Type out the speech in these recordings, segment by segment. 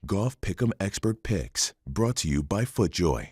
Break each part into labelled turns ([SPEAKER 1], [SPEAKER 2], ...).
[SPEAKER 1] Golf Pick'em Expert Picks, brought to you by FootJoy.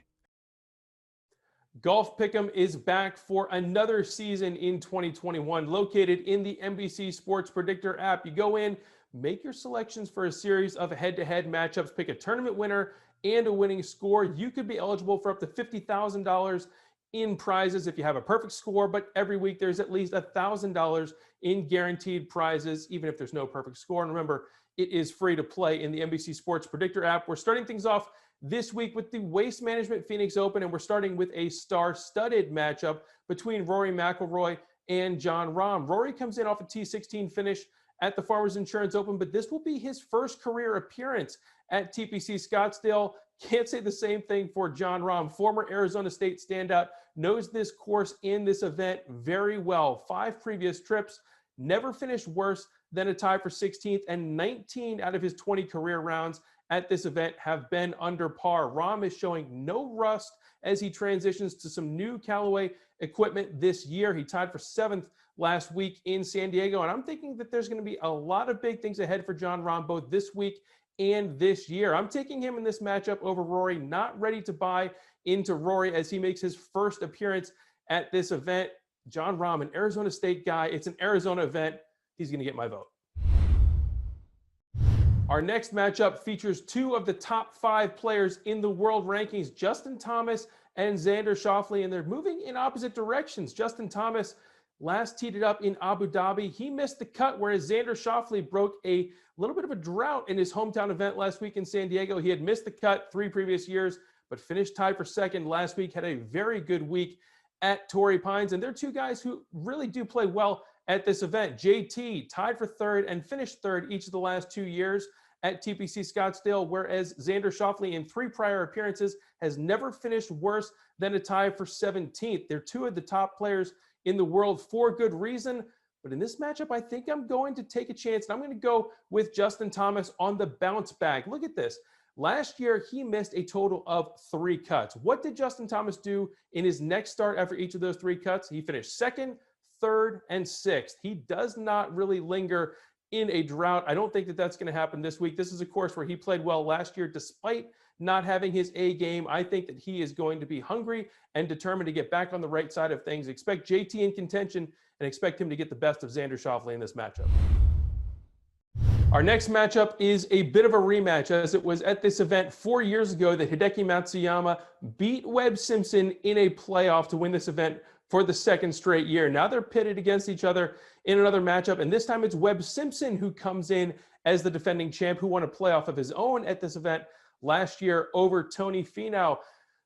[SPEAKER 2] Golf Pick'em is back for another season in 2021, located in the NBC Sports Predictor app. You go in, make your selections for a series of head-to-head matchups, pick a tournament winner and a winning score. You could be eligible for up to $50,000 in prizes if you have a perfect score, but every week there's at least $1,000 in guaranteed prizes, even if there's no perfect score. And remember, it is free to play in the NBC Sports Predictor app. We're starting things off this week with the Waste Management Phoenix Open, and we're starting with a star-studded matchup between Rory McIlroy and Jon Rahm. Rory comes in off a T16 finish at the Farmers Insurance Open, but this will be his first career appearance at TPC Scottsdale. Can't say the same thing for Jon Rahm. Former Arizona State standout, knows this course in this event very well. 5 previous trips, never finished worse than a tie for 16th, and 19 out of his 20 career rounds at this event have been under par. Rahm is showing no rust as he transitions to some new Callaway equipment this year. He tied for 7th last week in San Diego, and I'm thinking that there's going to be a lot of big things ahead for Jon Rahm both this week and this year. I'm taking him in this matchup over Rory, not ready to buy into Rory as he makes his first appearance at this event. Jon Rahm, an Arizona State guy, it's an Arizona event. He's going to get my vote. Our next matchup features 2 of the top 5 players in the world rankings, Justin Thomas and Xander Schauffele, and they're moving in opposite directions. Justin Thomas last teed it up in Abu Dhabi. He missed the cut, whereas Xander Schauffele broke a little bit of a drought in his hometown event last week in San Diego. He had missed the cut 3 previous years, but finished tied for 2nd last week, had a very good week at Torrey Pines, and they're 2 guys who really do play well at this event. JT tied for 3rd and finished 3rd each of the last 2 years at TPC Scottsdale, whereas Xander Schauffele in 3 prior appearances has never finished worse than a tie for 17th. They're 2 of the top players in the world for good reason, but in this matchup, I think I'm going to take a chance, and I'm going to go with Justin Thomas on the bounce back. Look at this. Last year, he missed a total of 3 cuts. What did Justin Thomas do in his next start after each of those 3 cuts? He finished 2nd, 3rd, and 6th. He does not really linger in a drought. I don't think that that's going to happen this week. This is a course where he played well last year despite not having his A game. I think that he is going to be hungry and determined to get back on the right side of things. Expect JT in contention and expect him to get the best of Xander Schauffele in this matchup. Our next matchup is a bit of a rematch, as it was at this event 4 years ago that Hideki Matsuyama beat Webb Simpson in a playoff to win this event for the 2nd straight year. Now they're pitted against each other in another matchup, and this time it's Webb Simpson who comes in as the defending champ, who won a playoff of his own at this event last year over Tony Finau.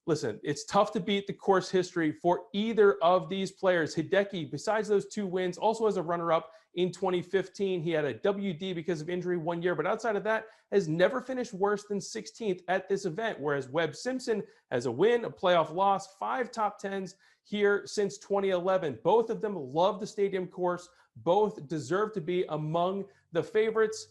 [SPEAKER 2] Listen, it's tough to beat the course history for either of these players. Hideki, besides those 2 wins, also has a runner-up in 2015. He had a WD because of injury 1 year, but outside of that, has never finished worse than 16th at this event, whereas Webb Simpson has a win, a playoff loss, 5 top 10s here since 2011. Both of them love the stadium course. Both deserve to be among the favorites.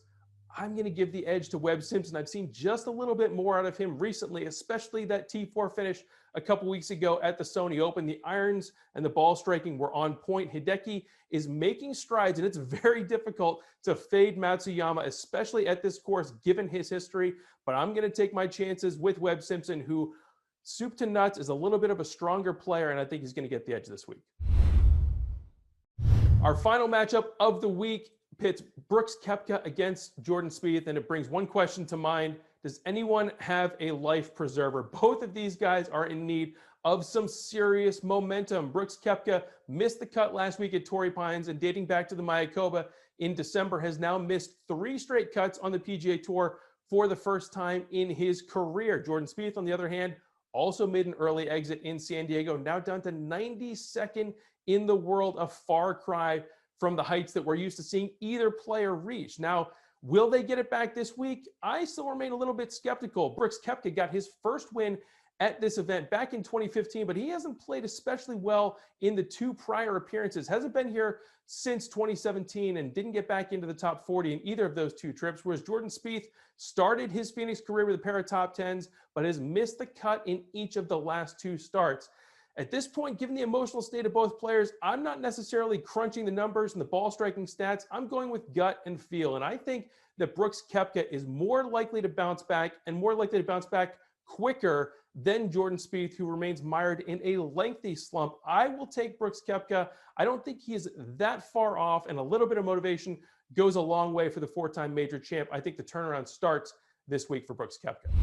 [SPEAKER 2] I'm going to give the edge to Webb Simpson. I've seen just a little bit more out of him recently, especially that T4 finish a couple weeks ago at the Sony Open. The irons and the ball striking were on point. Hideki is making strides, and it's very difficult to fade Matsuyama, especially at this course, given his history. But I'm going to take my chances with Webb Simpson, who, soup to nuts, is a little bit of a stronger player, and I think he's going to get the edge this week. Our final matchup of the week pits Brooks Koepka against Jordan Spieth, and it brings one question to mind. Does anyone have a life preserver? Both of these guys are in need of some serious momentum. Brooks Koepka missed the cut last week at Torrey Pines, and dating back to the Mayakoba in December, has now missed 3 straight cuts on the PGA Tour for the first time in his career. Jordan Spieth, on the other hand, also made an early exit in San Diego, now down to 92nd in the world, a far cry from the heights that we're used to seeing either player reach. Now, will they get it back this week? I still remain a little bit skeptical. Brooks Koepka got his first win at this event back in 2015, but he hasn't played especially well in the 2 prior appearances. Hasn't been here since 2017 and didn't get back into the top 40 in either of those 2 trips, whereas Jordan Spieth started his Phoenix career with a pair of top 10s, but has missed the cut in each of the last 2 starts. At this point, given the emotional state of both players, I'm not necessarily crunching the numbers and the ball striking stats. I'm going with gut and feel. And I think that Brooks Koepka is more likely to bounce back and more likely to bounce back quicker than Jordan Spieth, who remains mired in a lengthy slump. I will take Brooks Koepka. I don't think he is that far off, and a little bit of motivation goes a long way for the four-time major champ. I think the turnaround starts this week for Brooks Koepka.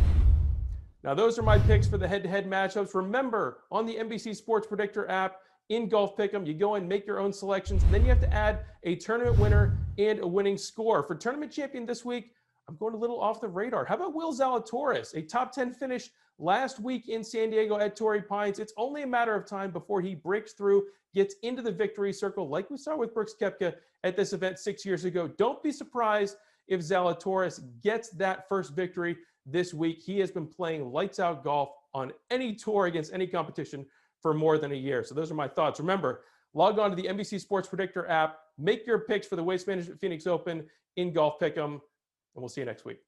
[SPEAKER 2] Now, those are my picks for the head-to-head matchups. Remember, on the NBC Sports Predictor app, in Golf Pick'em, you go and make your own selections. And then you have to add a tournament winner and a winning score. For tournament champion this week, I'm going a little off the radar. How about Will Zalatoris? A top 10 finish last week in San Diego at Torrey Pines. It's only a matter of time before he breaks through, gets into the victory circle like we saw with Brooks Koepka at this event 6 years ago. Don't be surprised if Zalatoris gets that first victory this week. He has been playing lights out golf on any tour against any competition for more than a year. So those are my thoughts. Remember, log on to the NBC Sports Predictor app, make your picks for the Waste Management Phoenix Open in Golf Pick'em, and we'll see you next week.